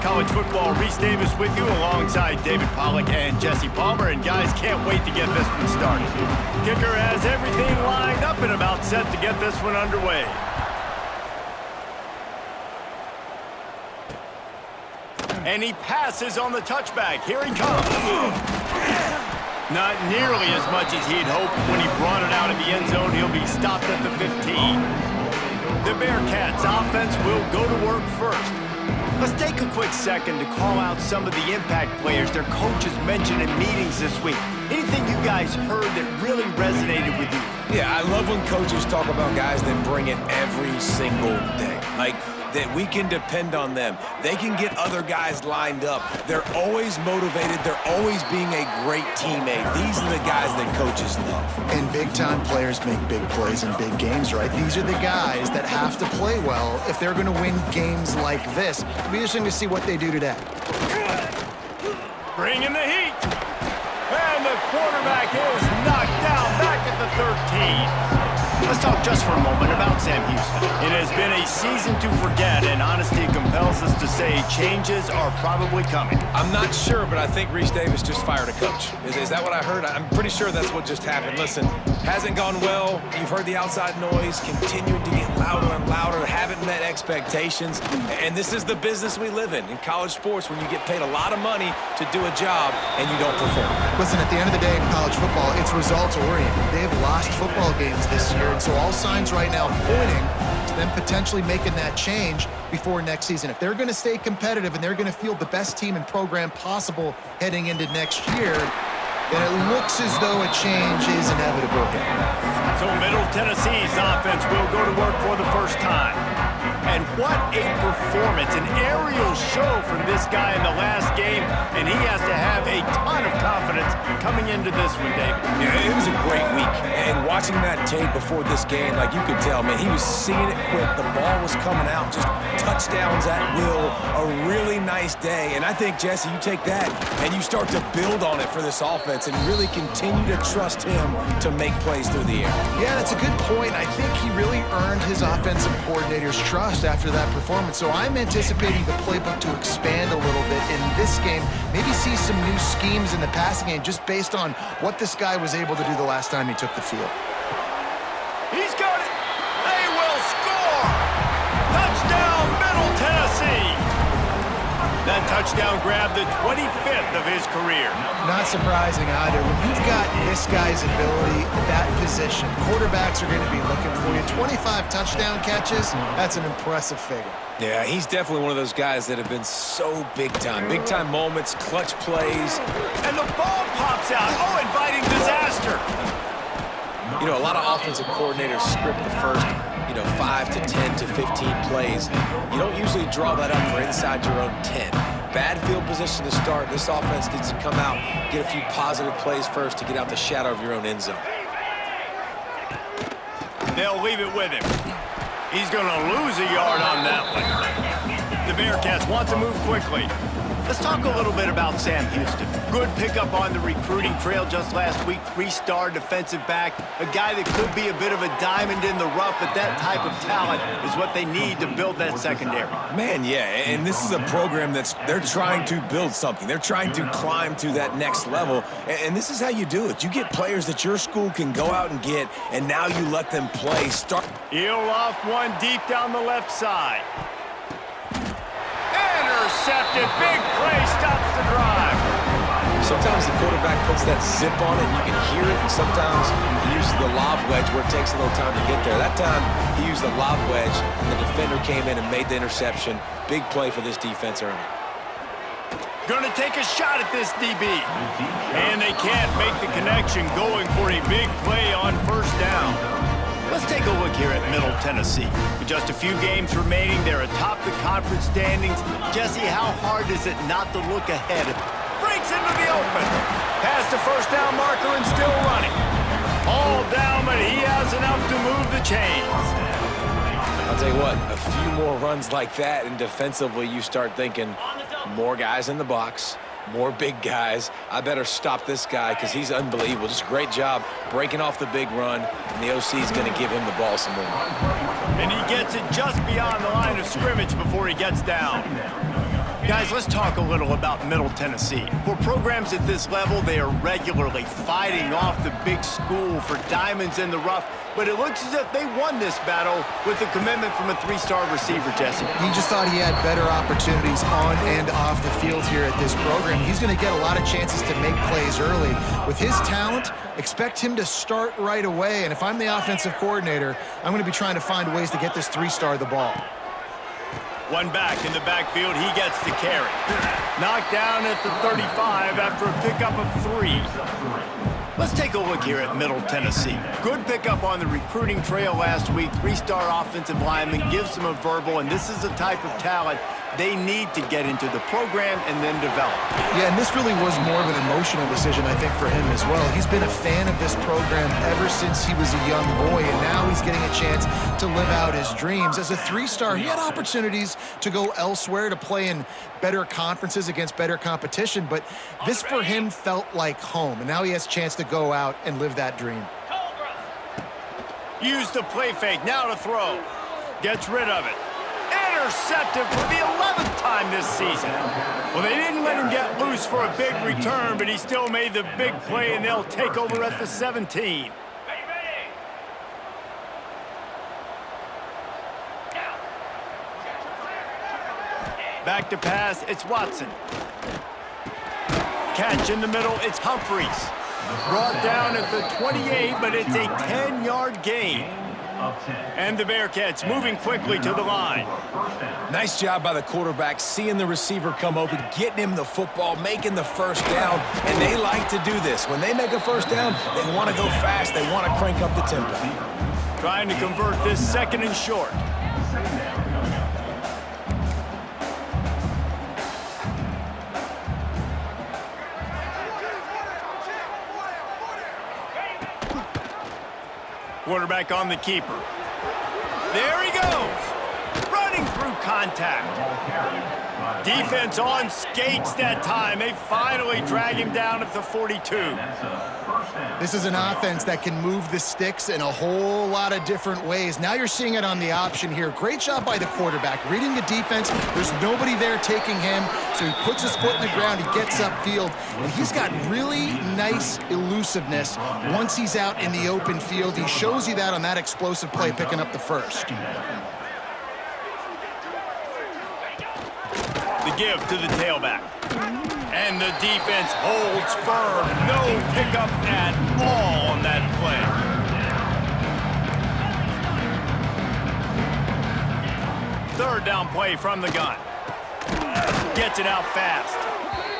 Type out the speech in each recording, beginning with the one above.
College Football. Reese Davis with you alongside David Pollack and Jesse Palmer. And guys, can't wait to get this one started. Kicker has everything lined up and about set to get this one underway. And he passes on the touchback. Here he comes. Not nearly as much as he'd hoped when he brought it out of the end zone. He'll be stopped at the 15. The Bearcats offense will go to work first. Let's take a quick second to call out some of the impact players their coaches mentioned in meetings this week. Anything you guys heard that really resonated with you? Yeah, I love when coaches talk about guys that bring it every single day. Like, that we can depend on them. They can get other guys lined up. They're always motivated. They're always being a great teammate. These are the guys that coaches love. And big-time players make big plays in big games, right? These are the guys that have to play well if they're going to win games like this. It'll be interesting to see what they do today. Bring in the heat. And the quarterback is knocked down back at the 13. Let's talk just for a moment about Sam Houston. It has been a season to forget, and honesty compels us to say changes are probably coming. I'm not sure, but I think Reese Davis just fired a coach. Is that what I heard? I'm pretty sure that's what just happened. Listen, hasn't gone well. You've heard the outside noise, continuing to get louder and louder, haven't met expectations. And this is the business we live in college sports, when you get paid a lot of money to do a job and you don't perform. Listen, at the end of the day in college football, it's results-oriented. They have lost football games this year, and so all signs right now pointing to them potentially making that change before next season. If they're going to stay competitive and they're going to field the best team and program possible heading into next year, then it looks as though a change is inevitable. So Middle Tennessee's offense will go to work for the first time. And what a performance, an aerial show from this guy in the last game, and he has to have a ton of confidence coming into this one, David. Yeah, it was a great week, and watching that tape before this game, like you could tell, man, he was seeing it quick. The ball was coming out, just touchdowns at will, a really nice day. And I think, Jesse, you take that and you start to build on it for this offense and really continue to trust him to make plays through the air. Yeah, that's a good point. I think he really earned his offensive coordinator's trust after that performance. So I'm anticipating the playbook to expand a little bit in this game, maybe see some new schemes in the passing game just based on what this guy was able to do the last time he took the field. He's got it. They will score. Touchdown, Middle Tennessee. That touchdown grabbed the 25th of his career. Not surprising either. When you've got this guy's ability at that position, quarterbacks are going to be looking for you. 25 touchdown catches, that's an impressive figure. Yeah, he's definitely one of those guys that have been so big time. Big time moments, clutch plays. And the ball pops out. Oh, inviting disaster. You know, a lot of offensive coordinators script the first 5 to 10 to 15 plays. You don't usually draw that up for inside your own 10. Bad field position to start. This offense needs to come out, get a few positive plays first to get out the shadow of your own end zone. They'll leave it with him. He's going to lose a yard on that one. The Bearcats want to move quickly. Let's talk a little bit about Sam Houston. Good pickup on the recruiting trail just last week. 3-star defensive back. A guy that could be a bit of a diamond in the rough, but that type of talent is what they need to build that secondary. Man, yeah, and this is a program they're trying to build something. They're trying to climb to that next level, and this is how you do it. You get players that your school can go out and get, and now you let them play. He'll loft one deep down the left side. Intercepted. Big play stops the drive. Sometimes the quarterback puts that zip on it and you can hear it. And sometimes he uses the lob wedge where it takes a little time to get there. That time he used the lob wedge and the defender came in and made the interception. Big play for this defense early. Going to take a shot at this DB. And they can't make the connection, going for a big play on first down. Let's take a look here at Middle Tennessee. With just a few games remaining, they're atop the conference standings. Jesse, how hard is it not to look ahead? Breaks into the open. Past the first down marker and still running. All down, but he has enough to move the chains. I'll tell you what, a few more runs like that, and defensively you start thinking more guys in the box, more big guys. I better stop this guy because he's unbelievable. Just a great job breaking off the big run, and the OC is going to give him the ball some more. And he gets it just beyond the line of scrimmage before he gets down. Guys, let's talk a little about Middle Tennessee. For programs at this level, they are regularly fighting off the big school for diamonds in the rough, but it looks as if they won this battle with a commitment from a three-star receiver, Jesse. He just thought he had better opportunities on and off the field here at this program. He's going to get a lot of chances to make plays early. With his talent, expect him to start right away, and if I'm the offensive coordinator, I'm going to be trying to find ways to get this three-star the ball. One back in the backfield, he gets the carry. Knocked down at the 35 after a pickup of 3. Let's take a look here at Middle Tennessee. Good pickup on the recruiting trail last week. Three-star offensive lineman gives them a verbal, and this is the type of talent they need to get into the program and then develop. Yeah, and this really was more of an emotional decision, I think, for him as well. He's been a fan of this program ever since he was a young boy, and now he's getting a chance to live out his dreams. As a three-star, he had opportunities to go elsewhere, to play in better conferences against better competition, but this for him felt like home, and now he has a chance to go out and live that dream. Use the play fake, now to throw. Gets rid of it. Intercepted for the 11th time this season. Well, they didn't let him get loose for a big return, but he still made the big play, and they'll take over at the 17. Back to pass, it's Watson. Catch in the middle, it's Humphreys. Brought down at the 28, but it's a 10-yard gain. And the Bearcats moving quickly to the line. Nice job by the quarterback, seeing the receiver come open, getting him the football, making the first down, and they like to do this. When they make a first down, they want to go fast, they want to crank up the tempo. Trying to convert this second and short. Quarterback on the keeper. There he goes. Running through contact. Defense on skates that time. They finally drag him down at the 42. This is an offense that can move the sticks in a whole lot of different ways. Now you're seeing it on the option here. Great job by the quarterback. Reading the defense, there's nobody there taking him, so he puts his foot in the ground, he gets upfield, and he's got really nice elusiveness once he's out in the open field. He shows you that on that explosive play, picking up the first. The give to the tailback. And the defense holds firm. No pickup at all on that play. Third down play from the gun. Gets it out fast.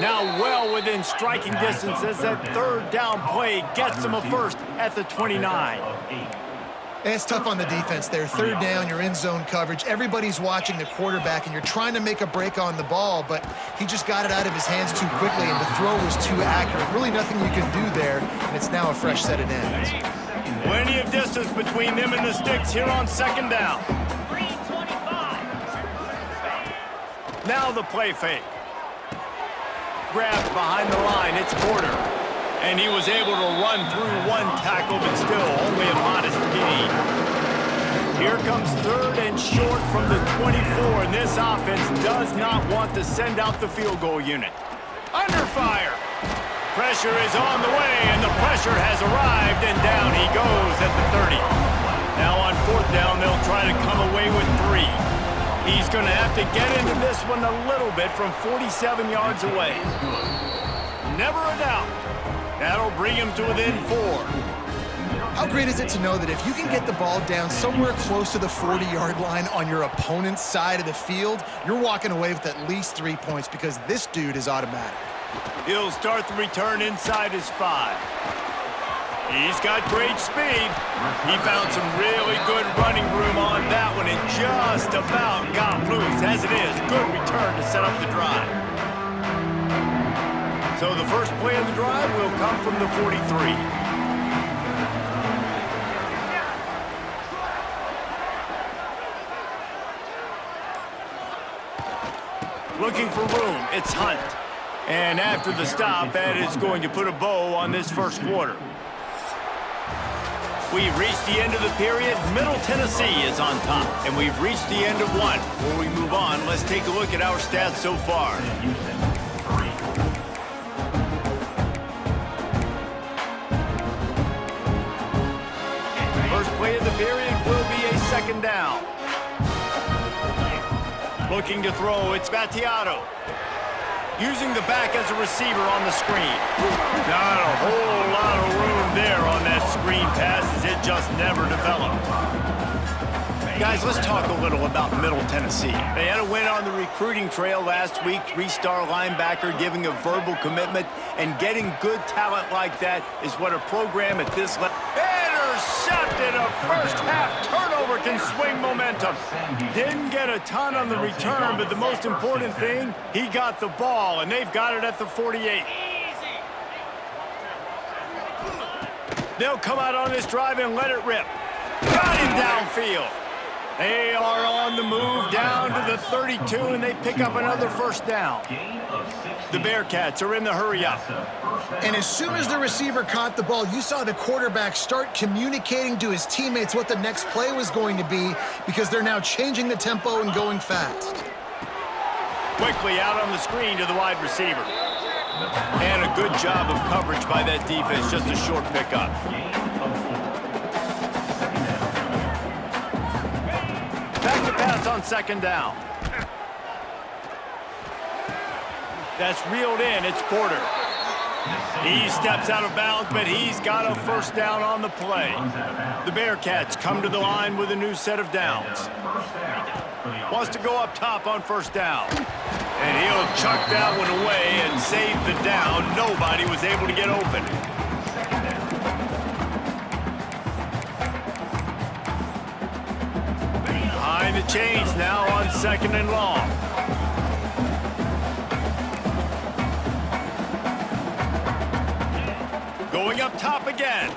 Now well within striking distance as that third down play gets him a first at the 29. And it's tough on the defense there. Third down, you're in zone coverage. Everybody's watching the quarterback, and you're trying to make a break on the ball, but he just got it out of his hands too quickly, and the throw was too accurate. Really nothing you can do there, and it's now a fresh set of downs. Plenty of distance between them and the sticks here on second down. Now the play fake. Grabbed behind the line, it's Porter. And he was able to run through one tackle, but still only a modest gain. Here comes third and short from the 24, and this offense does not want to send out the field goal unit. Under fire. Pressure is on the way, and the pressure has arrived, and down he goes at the 30. Now on fourth down, they'll try to come away with 3. He's going to have to get into this one a little bit from 47 yards away. Never a doubt. That'll bring him to within 4. How great is it to know that if you can get the ball down somewhere close to the 40-yard line on your opponent's side of the field, you're walking away with at least 3 points because this dude is automatic. He'll start the return inside his 5. He's got great speed. He found some really good running room on that one and just about got loose. As it is, good return to set up the drive. So the first play of the drive will come from the 43. Looking for room, it's Hunt. And after the stop, that is going to put a bow on this first quarter. We've reached the end of the period. Middle Tennessee is on top, and we've reached the end of one. Before we move on, let's take a look at our stats so far. First play of the period will be a second down. Looking to throw, it's Battiato. Using the back as a receiver on the screen. Not a whole lot of room there on that screen pass as it just never developed. Guys, let's talk a little about Middle Tennessee. They had a win on the recruiting trail last week. 3-star linebacker giving a verbal commitment, and getting good talent like that is what a program at this level... Intercepted! A first-half turnover can swing momentum. Didn't get a ton on the return, but the most important thing, he got the ball, and they've got it at the 48. They'll come out on this drive and let it rip. Got him downfield. They are on the move down to the 32, and they pick up another first down. The Bearcats are in the hurry-up. And as soon as the receiver caught the ball, you saw the quarterback start communicating to his teammates what the next play was going to be, because they're now changing the tempo and going fast. Quickly out on the screen to the wide receiver. And a good job of coverage by that defense, just a short pickup. Back to pass on second down. That's reeled in, it's Porter. He steps out of bounds, but he's got a first down on the play. The Bearcats come to the line with a new set of downs. Wants to go up top on first down. And he'll chuck that one away and save the down. Nobody was able to get open. Behind the chains now on second and long. Going up top again.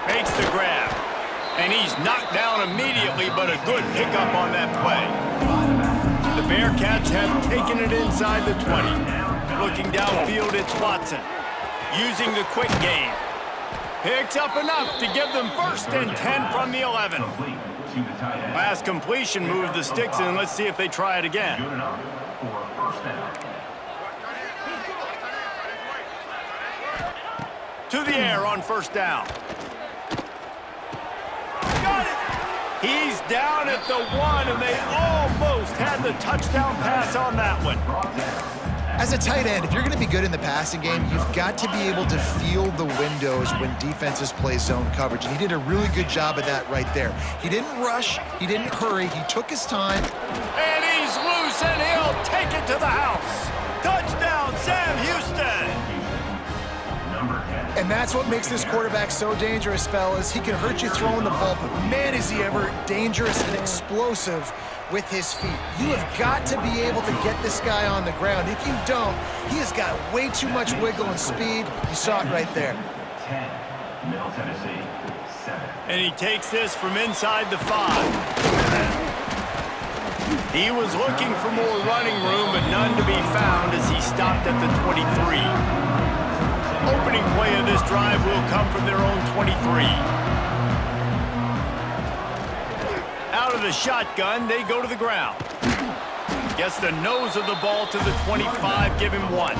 Makes the grab. And he's knocked down immediately, but a good pickup on that play. The Bearcats have taken it inside the 20. Looking downfield, it's Watson. Using the quick game. Picks up enough to give them first and 10 from the 11. Last completion moved the sticks in. Let's see if they try it again. To the air on first down. Got it! He's down at the 1, and they almost had the touchdown pass on that one. As a tight end, if you're going to be good in the passing game, you've got to be able to feel the windows when defenses play zone coverage, and he did a really good job of that right there. He didn't rush, he didn't hurry, he took his time. And he's loose, and he'll take it to the house. Touchdown, SHst! And that's what makes this quarterback so dangerous, fellas. He can hurt you throwing the ball, but man, is he ever dangerous and explosive with his feet. You have got to be able to get this guy on the ground. If you don't, he has got way too much wiggle and speed. You saw it right there. 10, Middle Tennessee, 7. And he takes this from inside the 5. He was looking for more running room, but none to be found as he stopped at the 23. Opening play of this drive will come from their own 23. Out of the shotgun, they go to the ground. Gets the nose of the ball to the 25, give him 1.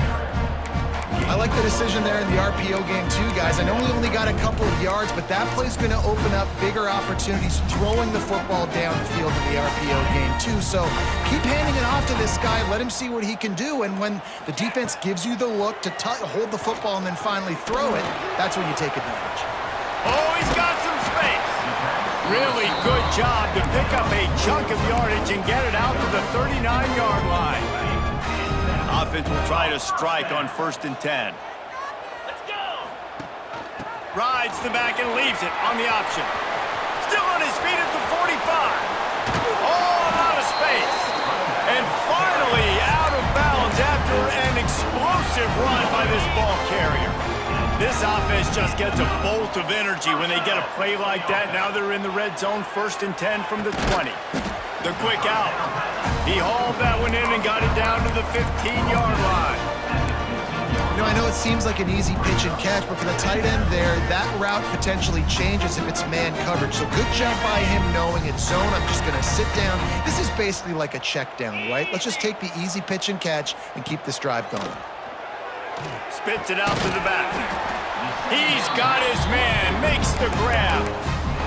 I like the decision there in the RPO game too, guys. I know he only got a couple of yards, but that play's going to open up bigger opportunities throwing the football down the field in the RPO game too. So keep handing it off to this guy. Let him see what he can do. And when the defense gives you the look to hold the football and then finally throw it, that's when you take advantage. Oh, he's got some space. Really good job to pick up a chunk of yardage and get it out to the 39-yard line. Offense will try to strike on first and 10. Let's go! Rides the back and leaves it on the option. Still on his feet at the 45. All out of space. And finally out of bounds after an explosive run by this ball carrier. This offense just gets a bolt of energy when they get a play like that. Now they're in the red zone, first and 10 from the 20. The quick out. He hauled that one in and got it down to the 15-yard line. You know, I know it seems like an easy pitch and catch, but for the tight end there, that route potentially changes if it's man coverage. So good job by him knowing it's zone. I'm just going to sit down. This is basically like a check down, right? Let's just take the easy pitch and catch and keep this drive going. Spits it out to the back. He's got his man, makes the grab.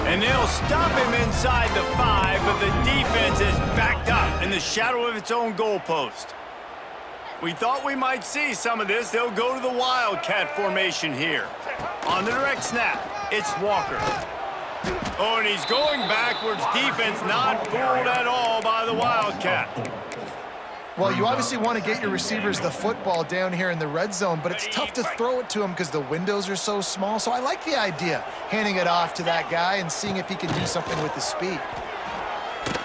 And they'll stop him inside the 5, but the defense is backed up in the shadow of its own goalpost. We thought we might see some of this. They'll go to the Wildcat formation here. On the direct snap, it's Walker. Oh, and he's going backwards. Defense not fooled at all by the Wildcat. Well, you obviously want to get your receivers the football down here in the red zone, but it's tough to throw it to them because the windows are so small. So I like the idea, handing it off to that guy and seeing if he can do something with the speed.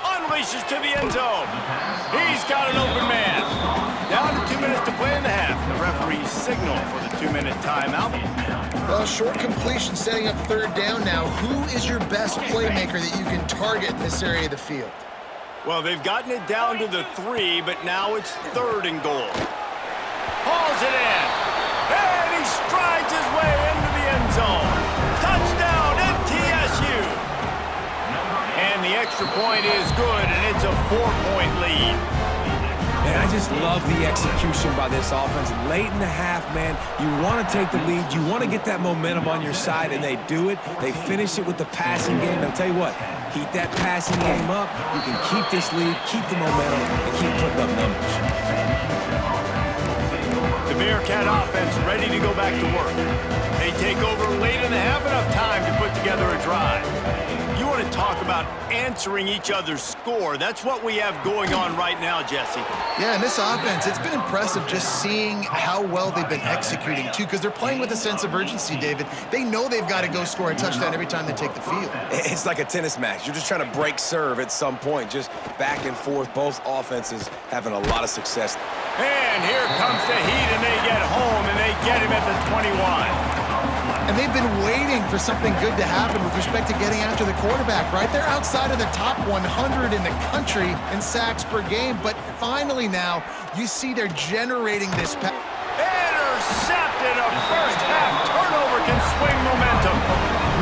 Unleashes to the end zone. He's got an open man. Down to 2 minutes to play in the half. The referee signal for the 2-minute timeout. Well, short completion setting up third down now. Who is your best playmaker that you can target in this area of the field? Well, they've gotten it down to the 3, but now it's 3rd and goal. Hauls it in. And he strides his way into the end zone. Touchdown, MTSU. And the extra point is good, and it's a 4-point lead. Man, I just love the execution by this offense. Late in the half, man, you want to take the lead. You want to get that momentum on your side, and they do it. They finish it with the passing game. I'll tell you what, keep that passing game up. You can keep this lead, keep the momentum, and keep putting up numbers. The Bearcat offense ready to go back to work. They take over late in the half, enough time to put together a drive. You want to talk about answering each other's score. That's what we have going on right now, Jesse. Yeah, and this offense, it's been impressive just seeing how well they've been executing, too, because they're playing with a sense of urgency, David. They know they've got to go score a touchdown every time they take the field. It's like a tennis match. You're just trying to break serve at some point, just back and forth. Both offenses having a lot of success. And here comes the heat, and they get home, and they get him at the 21. And they've been waiting for something good to happen with respect to getting after the quarterback, right? They're outside of the top 100 in the country in sacks per game, but finally now, you see they're generating this pass. Intercepted. A first-half turnover can swing momentum.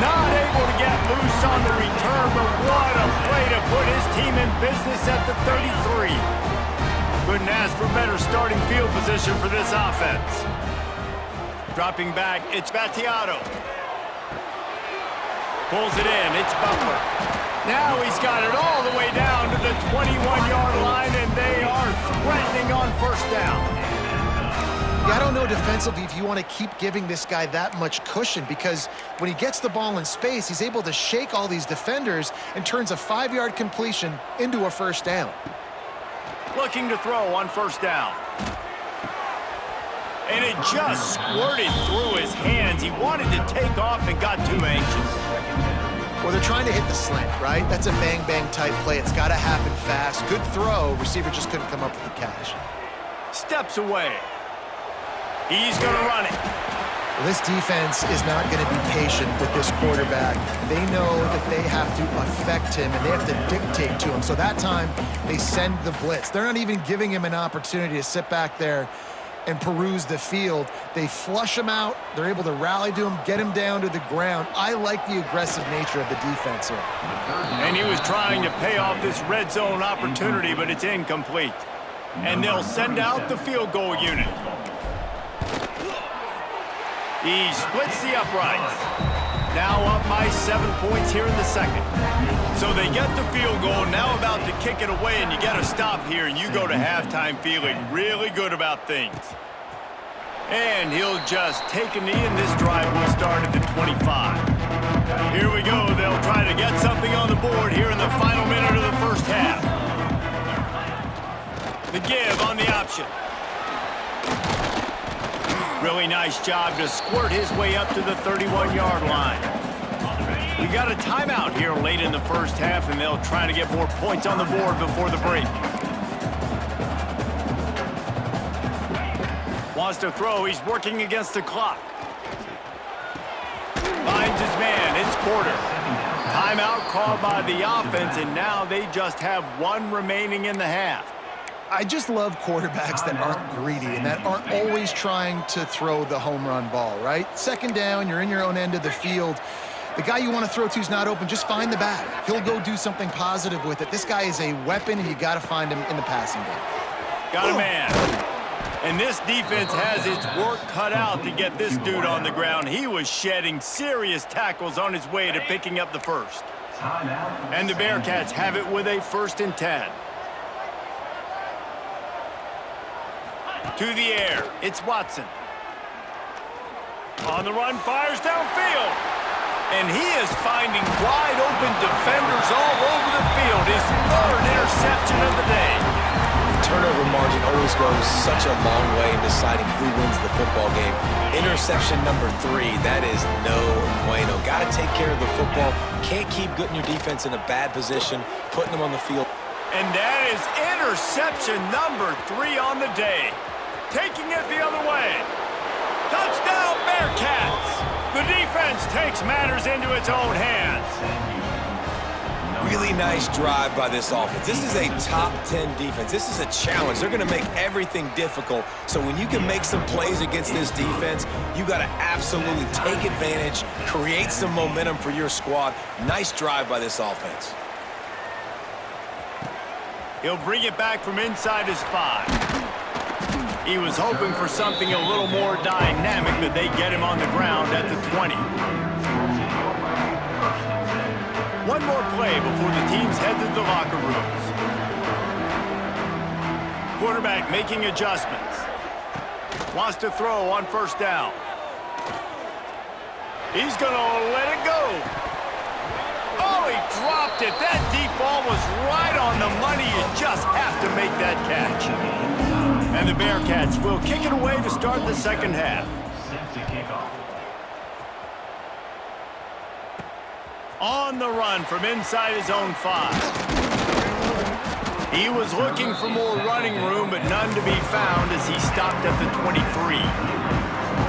Not able to get loose on the return, but what a play to put his team in business at the 33. Couldn't ask for better starting field position for this offense. Dropping back, it's Battiato. Pulls it in, it's Butler. Now he's got it all the way down to the 21-yard line, and they are threatening on first down. Yeah, I don't know defensively if you want to keep giving this guy that much cushion, because when he gets the ball in space, he's able to shake all these defenders and turns a 5-yard completion into a first down. Looking to throw on first down. And it just squirted through his hands. He wanted to take off and got too anxious. Well, they're trying to hit the slant, right? That's a bang-bang type play. It's got to happen fast. Good throw. Receiver just couldn't come up with the catch. Steps away. He's going to run it. Well, this defense is not going to be patient with this quarterback. They know that they have to affect him, and they have to dictate to him. So that time, they send the blitz. They're not even giving him an opportunity to sit back there and peruse the field. They flush him out. They're able to rally to him, get him down to the ground. I like the aggressive nature of the defense here. And he was trying to pay off this red zone opportunity, but it's incomplete. And they'll send out the field goal unit. He splits the uprights. Now up by 7 points here in the second. So they get the field goal, now about to kick it away, and you got to stop here, and you go to halftime feeling really good about things. And he'll just take a knee, and this drive will start at the 25. Here we go. They'll try to get something on the board here in the final minute of the first half. The give on the option. Really nice job to squirt his way up to the 31-yard line. We got a timeout here late in the first half, and they'll try to get more points on the board before the break. Wants to throw. He's working against the clock. Finds his man. It's Porter. Timeout called by the offense, and now they just have one remaining in the half. I just love quarterbacks that aren't greedy and that aren't always trying to throw the home run ball, right? Second down, you're in your own end of the field. The guy you want to throw to is not open. Just find the back. He'll go do something positive with it. This guy is a weapon, and you got to find him in the passing game. Got a man. And this defense has its work cut out to get this dude on the ground. He was shedding serious tackles on his way to picking up the first. And the Bearcats have it with a 1st and 10. To the air, it's Watson. On the run, fires downfield. And he is finding wide open defenders all over the field. His 3rd interception of the day. Turnover margin always goes such a long way in deciding who wins the football game. Interception number 3, that is no bueno. Got to take care of the football. Can't keep putting your defense in a bad position, putting them on the field. And that is interception number 3 on the day. Taking it the other way. Touchdown, Bearcats! The defense takes matters into its own hands. Really nice drive by this offense. This is a top 10 defense. This is a challenge. They're going to make everything difficult. So when you can make some plays against this defense, you got to absolutely take advantage, create some momentum for your squad. Nice drive by this offense. He'll bring it back from inside his 5. He was hoping for something a little more dynamic, but they get him on the ground at the 20. One more play before the teams head to the locker rooms. Quarterback making adjustments. Wants to throw on 1st down. He's going to let it go. Oh, he dropped it. That deep ball was right on the money. You just have to make that catch. And the Bearcats will kick it away to start the 2nd half. On the run from inside his own 5. He was looking for more running room, but none to be found as he stopped at the 23.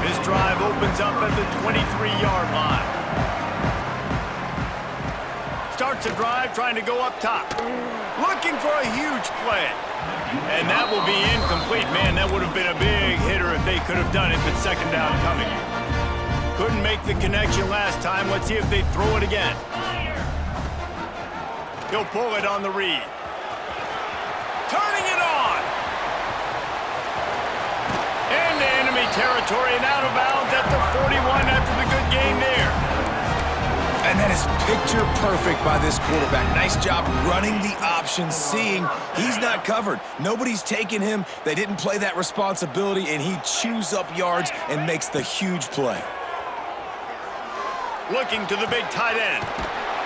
This drive opens up at the 23-yard line. Starts a drive trying to go up top. Looking for a huge play. And that will be incomplete. Man, that would have been a big hitter if they could have done it, but 2nd down coming. Couldn't make the connection last time. Let's see if they throw it again. He'll pull it on the read. Turning it on. Into enemy territory and out of bounds at the 41 after the good game there. And that is picture perfect by this quarterback. Nice job running the option, seeing he's not covered. Nobody's taking him. They didn't play that responsibility, and he chews up yards and makes the huge play. Looking to the big tight end.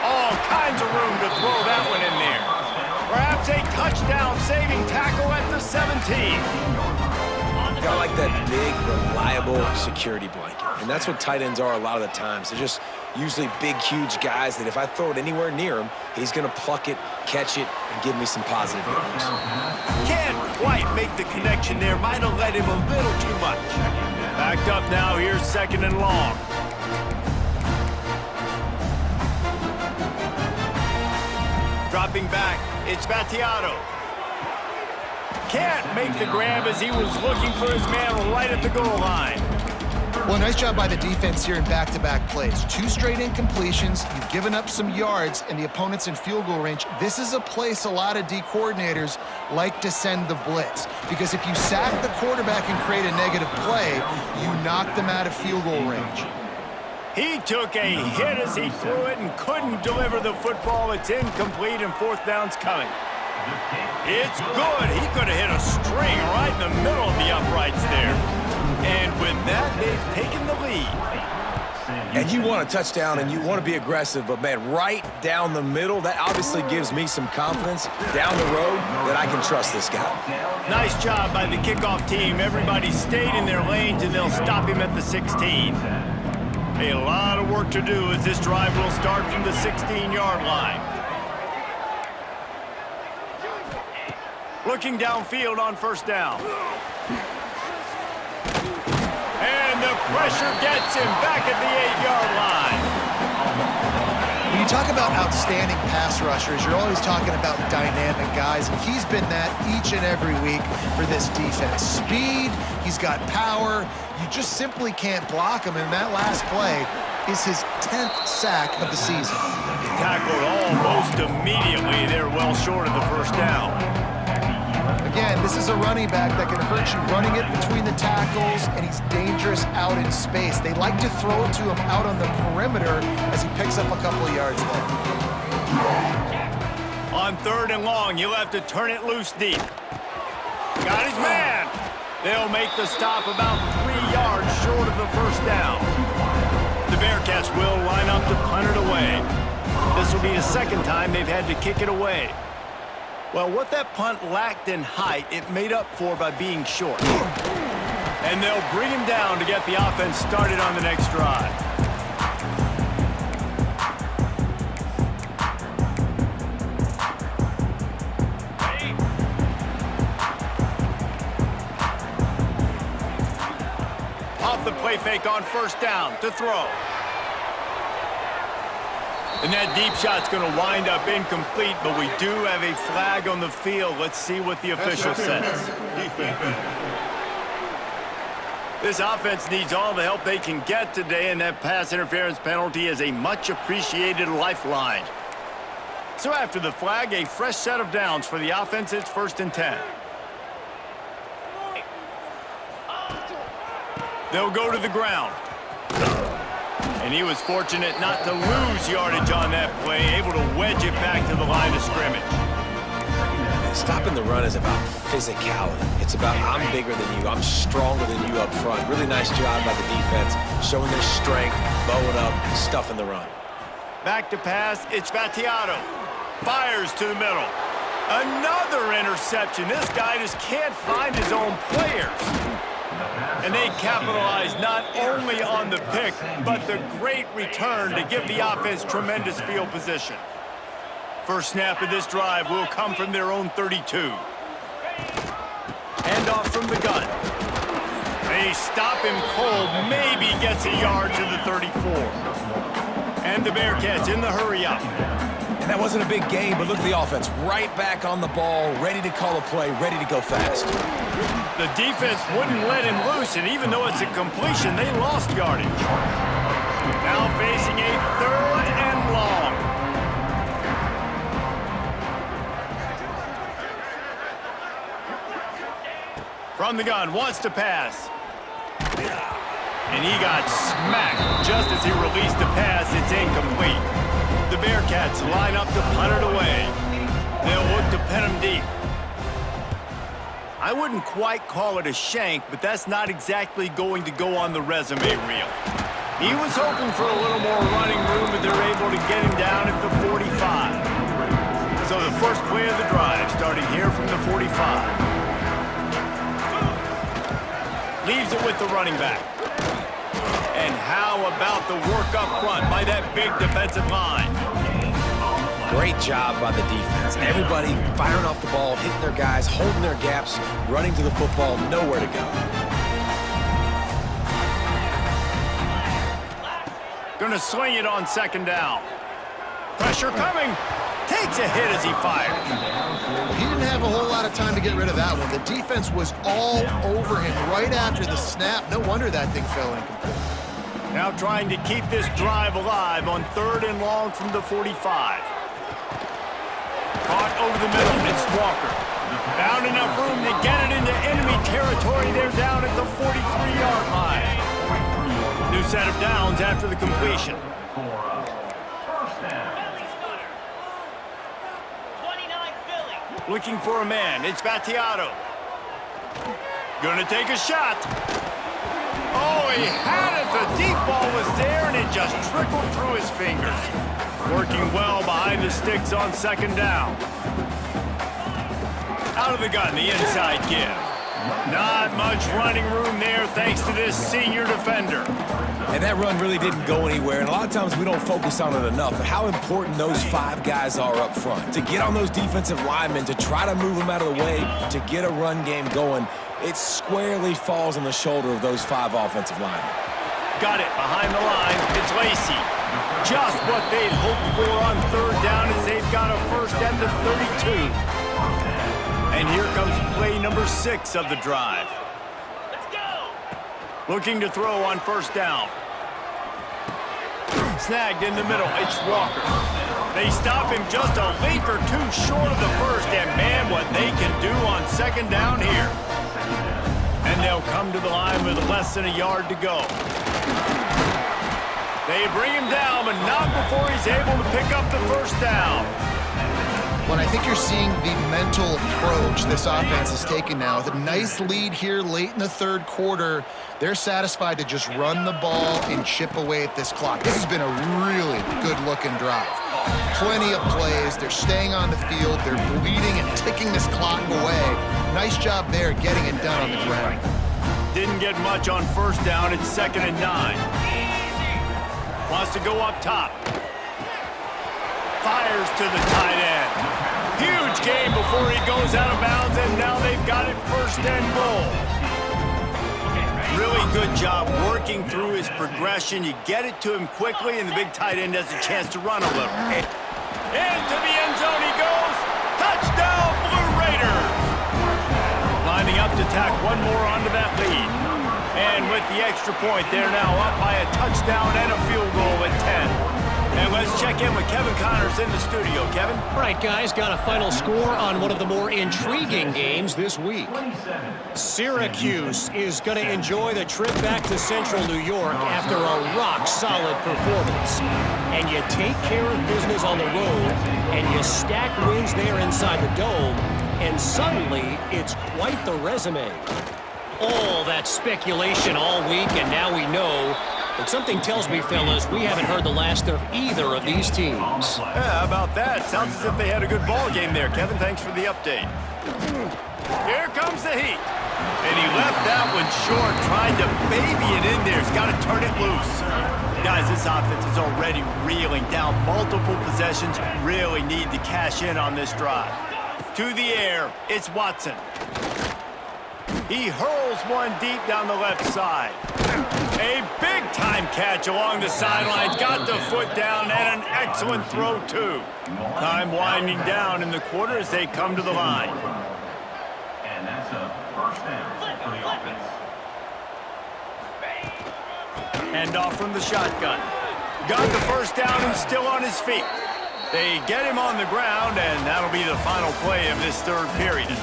All kinds of room to throw that one in there. Perhaps a touchdown-saving tackle at the 17. Got like that big, reliable security blanket. And that's what tight ends are a lot of the times. They're just usually big, huge guys that if I throw it anywhere near him, he's going to pluck it, catch it, and give me some positive yards. Can't quite make the connection there. Might have let him a little too much. Backed up now. Here's 2nd and long. Dropping back, it's Battiato. Can't make the grab as he was looking for his man right at the goal line. Well, nice job by the defense here in back-to-back plays. 2 straight incompletions. You've given up some yards, and the opponent's in field goal range. This is a place a lot of D coordinators like to send the blitz, because if you sack the quarterback and create a negative play, you knock them out of field goal range. He took a hit as he threw it and couldn't deliver the football. It's incomplete and 4th down's coming. It's good. He could have hit a string right in the middle of the uprights there. And with that, they've taken the lead. And you want a touchdown and you want to be aggressive, but man, right down the middle, that obviously gives me some confidence down the road that I can trust this guy. Nice job by the kickoff team. Everybody stayed in their lanes and they'll stop him at the 16. A lot of work to do as this drive will start from the 16-yard line. Looking downfield on 1st down. And the pressure gets him back at the 8-yard line. you talk about outstanding pass rushers, you're always talking about dynamic guys, and he's been that each and every week for this defense. Speed, he's got power. You just simply can't block him, and that last play is his 10th sack of the season. Tackled almost immediately. They're well short of the first down. Again, this is a running back that can hurt you running it between the tackles, and he's dangerous out in space. They like to throw it to him out on the perimeter as he picks up a couple of yards there. On 3rd and long, you'll have to turn it loose deep. Got his man. They'll make the stop about 3 yards short of the first down. The Bearcats will line up to punt it away. This will be the second time they've had to kick it away. Well, what that punt lacked in height, it made up for by being short. And they'll bring him down to get the offense started on the next drive. Off the play fake on first down to throw. And that deep shot's going to wind up incomplete, but we do have a flag on the field. Let's see what the official says. This offense needs all the help they can get today, and that pass interference penalty is a much-appreciated lifeline. So after the flag, a fresh set of downs for the offense. It's 1st and 10. They'll go to the ground. And he was fortunate not to lose yardage on that play, able to wedge it back to the line of scrimmage. Stopping the run is about physicality. It's about I'm bigger than you, I'm stronger than you up front. Really nice job by the defense, showing their strength, bowing up, stuffing the run. Back to pass, it's Battiato. Fires to the middle. Another interception. This guy just can't find his own players. And they capitalize not only on the pick, but the great return to give the offense tremendous field position. First snap of this drive will come from their own 32. Hand off from the gun. They stop him cold, maybe gets a yard to the 34. And the Bearcats in the hurry-up. And that wasn't a big gain, but look at the offense. Right back on the ball, ready to call a play, ready to go fast. The defense wouldn't let him loose, and even though it's a completion, they lost yardage. Now facing a 3rd and long. From the gun, wants to pass. And he got smacked just as he released the pass. It's incomplete. The Bearcats line up to punt it away. They'll look to pin him deep. I wouldn't quite call it a shank, but that's not exactly going to go on the resume reel. He was hoping for a little more running room, but they're able to get him down at the 45. So the first play of the drive, starting here from the 45. Leaves it with the running back. And how about the work up front by that big defensive line? Great job by the defense. Everybody firing off the ball, hitting their guys, holding their gaps, running to the football, nowhere to go. Gonna swing it on 2nd down. Pressure coming. Takes a hit as he fires. He didn't have a whole lot of time to get rid of that one. The defense was all over him right after the snap. No wonder that thing fell incomplete. Now trying to keep this drive alive on 3rd and long from the 45. Caught over the middle, it's Walker. Found enough room to get it into enemy territory. They're down at the 43-yard line. New set of downs after the completion. Looking for a man, it's Battiato. Gonna take a shot. Oh, he had it. The deep ball was there, and it just trickled through his fingers. Working well behind the sticks on 2nd down. Out of the gun, the inside give. Not much running room there thanks to this senior defender. And that run really didn't go anywhere, and a lot of times we don't focus on it enough, but how important those 5 guys are up front. To get on those defensive linemen, to try to move them out of the way, to get a run game going, it squarely falls on the shoulder of those 5 offensive linemen. Got it behind the line. It's Lacey. Just what they'd hoped for on third down as they've got a first at the 32. And here comes play number 6 of the drive. Looking to throw on first down. Snagged in the middle, it's Walker. They stop him just a link or two short of the first, and man, what they can do on second down here. And they'll come to the line with less than a yard to go. They bring him down, but not before he's able to pick up the first down. Well, I think you're seeing the mental approach this offense is taking now. With a nice lead here late in the third quarter, they're satisfied to just run the ball and chip away at this clock. This has been a really good-looking drive. Plenty of plays. They're staying on the field. They're bleeding and ticking this clock away. Nice job there getting it done on the ground. Didn't get much on first down. It's 2nd and 9. Wants to go up top. Fires to the tight end. Huge gain before he goes out of bounds, and now they've got it first and goal. Really good job working through his progression. You get it to him quickly, and the big tight end has a chance to run a little. Into the end zone he goes. Touchdown, Blue Raiders! Lining up to tack one more onto that lead. And with the extra point, they're now up by a touchdown and a field goal at 10. And let's check in with Kevin Connors in the studio. Kevin? All right, guys, got a final score on one of the more intriguing games this week. Syracuse is going to enjoy the trip back to Central New York after a rock-solid performance. And you take care of business on the road, and you stack wins there inside the Dome, and suddenly it's quite the resume. All that speculation all week, and now we know. But something tells me, fellas, we haven't heard the last of either of these teams. Yeah, how about that? Sounds as if they had a good ball game there. Kevin, thanks for the update. Here comes the heat. And he left that one short, trying to baby it in there. He's got to turn it loose. Guys, this offense is already reeling down multiple possessions. Really need to cash in on this drive. To the air, it's Watson. He hurls one deep down the left side. A big-time catch along the sidelines. Got the foot down and an excellent throw, too. Time winding down in the quarter as they come to the line. And that's a first down for the offense. Hand off from the shotgun. Got the first down and still on his feet. They get him on the ground, and that'll be the final play of this third period.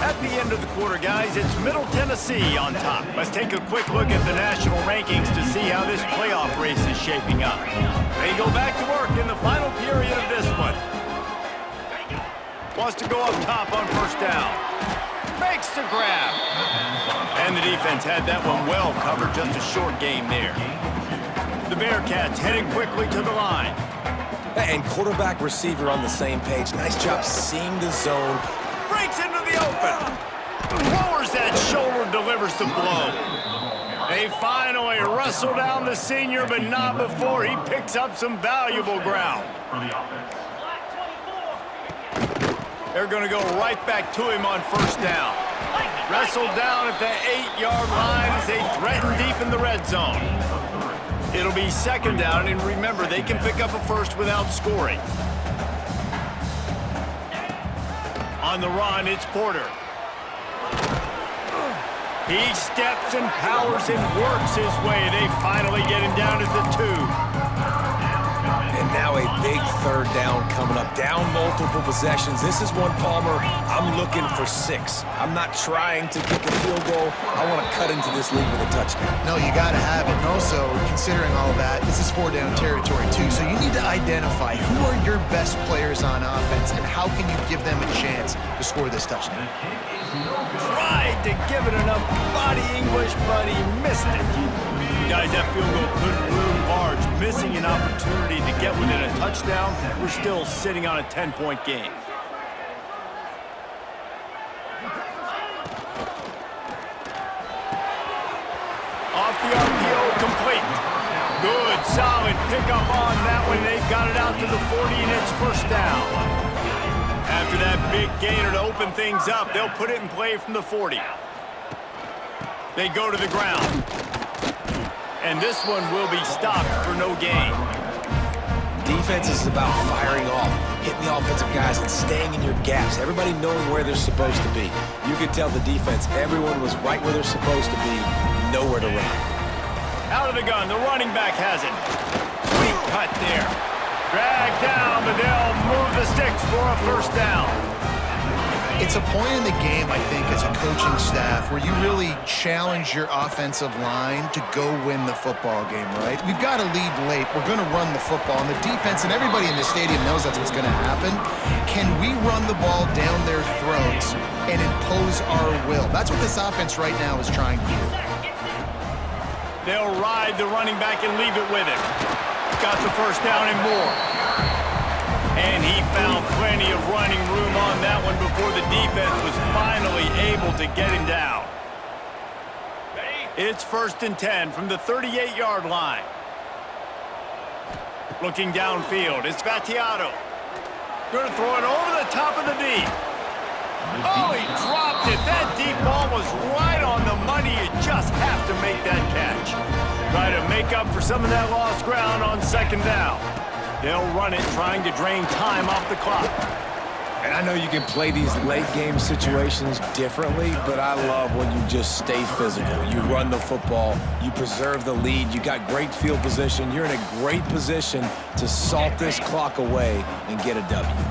At the end of the quarter, guys, it's Middle Tennessee on top. Let's take a quick look at the national rankings to see how this playoff race is shaping up. They go back to work in the final period of this one. Wants to go up top on first down. Makes the grab. And the defense had that one well covered, just a short game there. The Bearcats heading quickly to the line. And quarterback receiver on the same page. Nice job seeing the zone. Breaks into the open. Lowers that shoulder, delivers the blow. They finally wrestle down the senior, but not before he picks up some valuable ground. For the offense. They're going to go right back to him on first down. Wrestled down at the 8-yard line as they threaten deep in the red zone. It'll be second down, and remember, they can pick up a first without scoring. On the run, it's Porter. He steps and powers and works his way. They finally get him down at the 2. And now a big third down coming up. Down multiple possessions. This is one, Palmer, I'm looking for 6. I'm not trying to kick a field goal. I want to cut into this lead with a touchdown. No, you got to have it. And also, considering all of that, this is 4-down territory, too. So you need to identify who are your best players on offense and how can you give them a chance to score this touchdown. Tried to give it enough body English, but he missed it. Guys, that field goal could loom large. Missing an opportunity to get within a touchdown. We're still sitting on a 10-point game. Off the RPO, complete. Good, solid pickup on that one. They've got it out to the 40, and it's first down. After that big gainer to open things up, they'll put it in play from the 40. They go to the ground. and this one will be stopped for no gain. Defense is about firing off, hitting the offensive guys, and staying in your gaps. Everybody knowing where they're supposed to be. You could tell the defense, everyone was right where they're supposed to be, nowhere to run. Out of the gun, the running back has it. Sweet cut there. Drag down, but they'll move the sticks for a first down. It's a point in the game, I think, as a coaching staff where you really challenge your offensive line to go win the football game, right? We've got to lead late. We're going to run the football. And the defense and everybody in the stadium knows that's what's going to happen. Can we run the ball down their throats and impose our will? That's what this offense right now is trying to do. They'll ride the running back and leave it with him. Got the first down and more. And he found plenty of running room on that one before the defense was finally able to get him down. It's 1st and 10 from the 38-yard line. Looking downfield, it's Vattiato. Going to throw it over the top of the deep. Oh, he dropped it. That deep ball was right on the money. You just have to make that catch. Try to make up for some of that lost ground on 2nd down. They'll run it, trying to drain time off the clock. And I know you can play these late-game situations differently, but I love when you just stay physical. You run the football, you preserve the lead, you got great field position. You're in a great position to salt this clock away and get a W.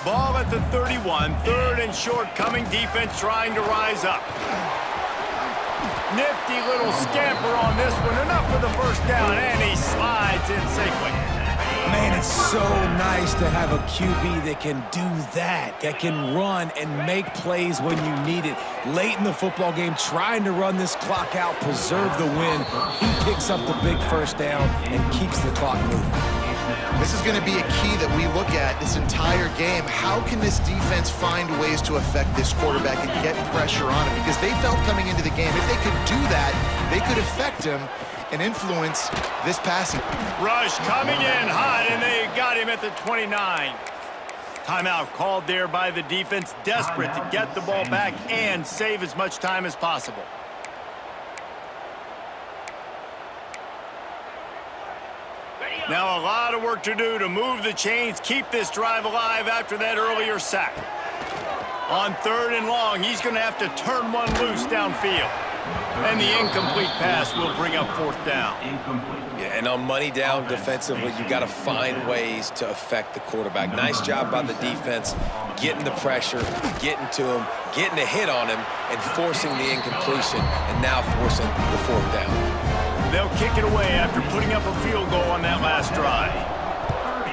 Ball at the 31, 3rd and short coming, defense trying to rise up. Nifty little scamper on this one, enough for the first down, and he slides in safely. Man, it's so nice to have a QB that can do that can run and make plays when you need it. Late in the football game, trying to run this clock out, preserve the win. He picks up the big first down and keeps the clock moving. This is going to be a key that we look at this entire game. How can this defense find ways to affect this quarterback and get pressure on him? Because they felt coming into the game, if they could do that, they could affect him and influence this passing. Rush coming in hot, and they got him at the 29. Timeout called there by the defense, desperate to get the ball back and save as much time as possible. Now a lot of work to do to move the chains, keep this drive alive after that earlier sack. On 3rd and long, he's going to have to turn one loose downfield. And the incomplete pass will bring up 4th down. Yeah, and on money down defensively, you got to find ways to affect the quarterback. Nice job by the defense, getting the pressure, getting to him, getting a hit on him, and forcing the incompletion, and now forcing the 4th down. They'll kick it away after putting up a field goal on that last drive.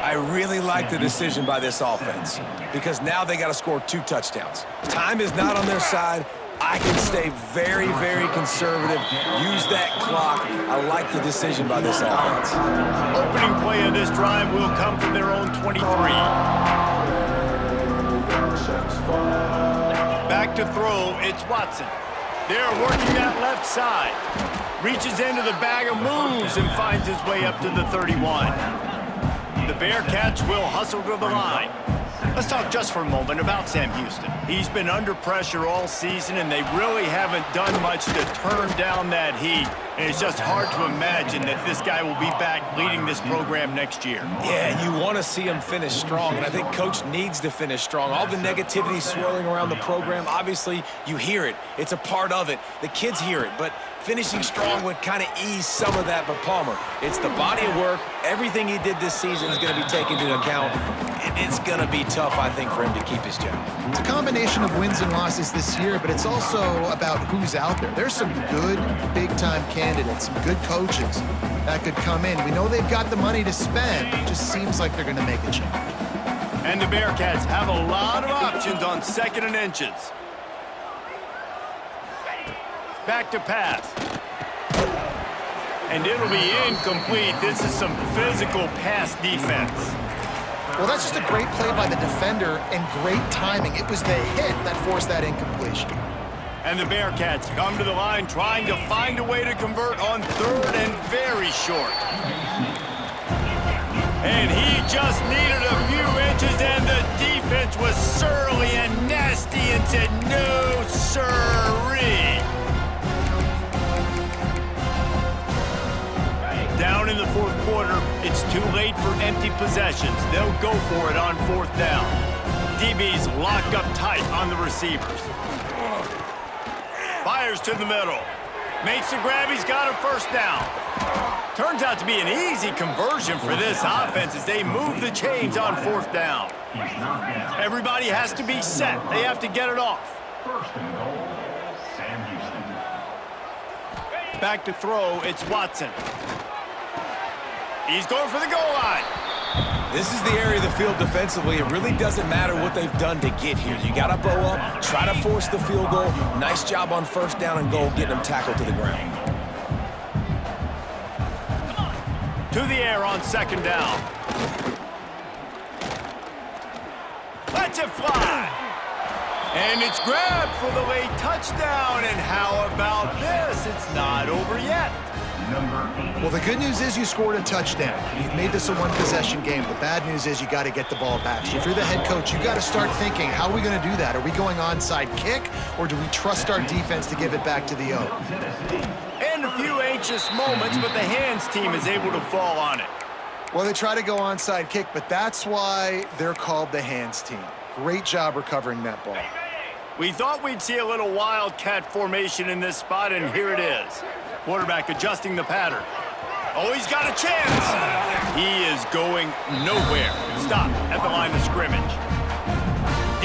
I really like the decision by this offense because now they got to score 2 touchdowns. Time is not on their side. I can stay very, very conservative, use that clock. I like the decision by this offense. Opening play of this drive will come from their own 23. Back to throw, it's Watson. They're working that left side. Reaches into the bag of moves and finds his way up to the 31. The Bearcats will hustle to the line. Let's talk just for a moment about Sam Houston. He's been under pressure all season, and they really haven't done much to turn down that heat. And it's just hard to imagine that this guy will be back leading this program next year. Yeah, you want to see him finish strong, and I think Coach needs to finish strong. All the negativity swirling around the program, obviously, you hear it. It's a part of it. The kids hear it, but finishing strong would kind of ease some of that. But Palmer, it's the body of work. Everything he did this season is going to be taken into account. And it's going to be tough, I think, for him to keep his job. It's a combination of wins and losses this year, but it's also about who's out there. There's some good big-time candidates, some good coaches that could come in. We know they've got the money to spend. It just seems like they're going to make a change. And the Bearcats have a lot of options on 2nd and inches. Back to pass. And it'll be incomplete. This is some physical pass defense. Well, that's just a great play by the defender and great timing. It was the hit that forced that incompletion. And the Bearcats come to the line trying to find a way to convert on 3rd and very short. And he just needed a few inches, and the defense was surly and nasty and said, no, sirree. too late for empty possessions. They'll go for it on fourth down. DB's locked up tight on the receivers. Fires to the middle. Makes the grab. He's got a first down. Turns out to be an easy conversion for this offense as they move the chains on fourth down. Everybody has to be set. They have to get it off. First and goal, SHst. Back to throw, it's Watson. He's going for the goal line. This is the area of the field defensively. It really doesn't matter what they've done to get here. You got to bow up, try to force the field goal. Nice job on first down and goal, getting them tackled to the ground. To the air on second down. Lets it fly. And it's grabbed for the late touchdown. And how about this? It's not over yet. Well, the good news is you scored a touchdown. You've made this a one-possession game. The bad news is you got to get the ball back. So if you're the head coach, you got to start thinking, how are we going to do that? Are we going onside kick, or do we trust our defense to give it back to the O? And a few anxious moments, but the hands team is able to fall on it. Well, they try to go onside kick, but that's why they're called the hands team. Great job recovering that ball. We thought we'd see a little wildcat formation in this spot, and here it is. Quarterback adjusting the pattern. Oh, he's got a chance. He is going nowhere. Stop at the line of scrimmage.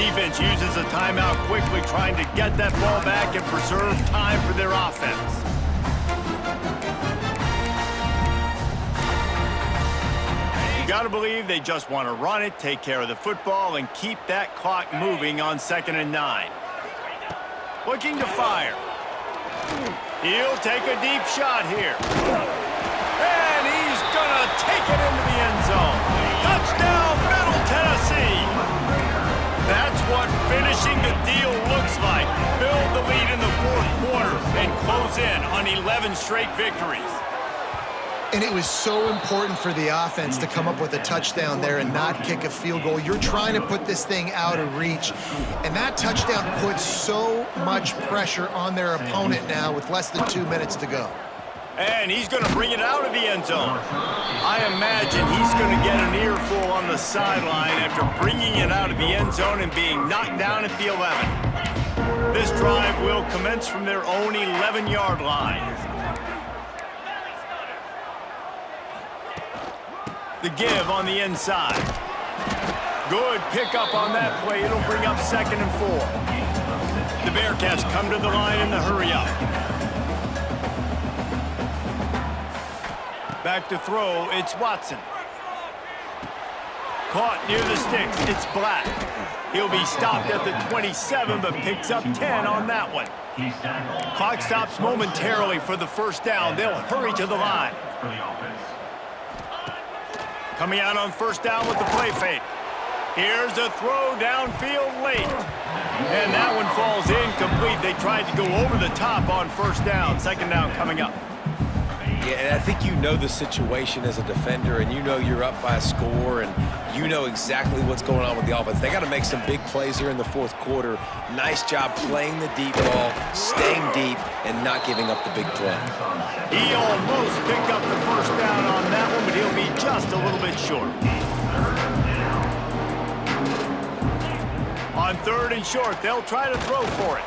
Defense uses a timeout quickly, trying to get that ball back and preserve time for their offense. You got to believe they just want to run it, take care of the football, and keep that clock moving on 2nd and 9. Looking to fire. He'll take a deep shot here. And he's going to take it into the end zone. Touchdown, Middle Tennessee. That's what finishing the deal looks like. Build the lead in the fourth quarter and close in on 11 straight victories. And it was so important for the offense to come up with a touchdown there and not kick a field goal. You're trying to put this thing out of reach. And that touchdown puts so much pressure on their opponent now with less than 2 minutes to go. And he's going to bring it out of the end zone. I imagine he's going to get an earful on the sideline after bringing it out of the end zone and being knocked down at the 11. This drive will commence from their own 11-yard line. The give on the inside. Good pickup on that play. It'll bring up 2nd and 4. The Bearcats come to the line in the hurry-up. Back to throw, it's Watson. Caught near the sticks, it's Black. He'll be stopped at the 27, but picks up 10 on that one. Clock stops momentarily for the first down. They'll hurry to the line. Coming out on first down with the play fake. Here's a throw downfield late. And that one falls incomplete. They tried to go over the top on first down. 2nd down coming up. Yeah, and I think you know the situation as a defender, and you know you're up by a score, and you know exactly what's going on with the offense. They got to make some big plays here in the fourth quarter. Nice job playing the deep ball, staying deep, and not giving up the big play. He almost picked up the first down on that one, but he'll be just a little bit short. On 3rd and short, they'll try to throw for it.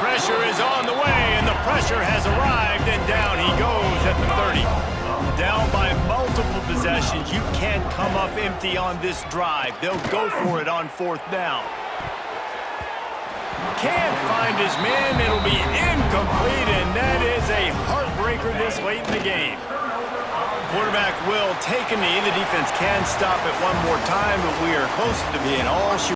Pressure is on the way, and the pressure has arrived, and down he goes at the 30. Down by multiple possessions. You can't come up empty on this drive. They'll go for it on 4th down. Can't find his man. It'll be incomplete, and that is a heartbreaker this late in the game. Quarterback will take a knee. The defense can stop it one more time, but we are close to being all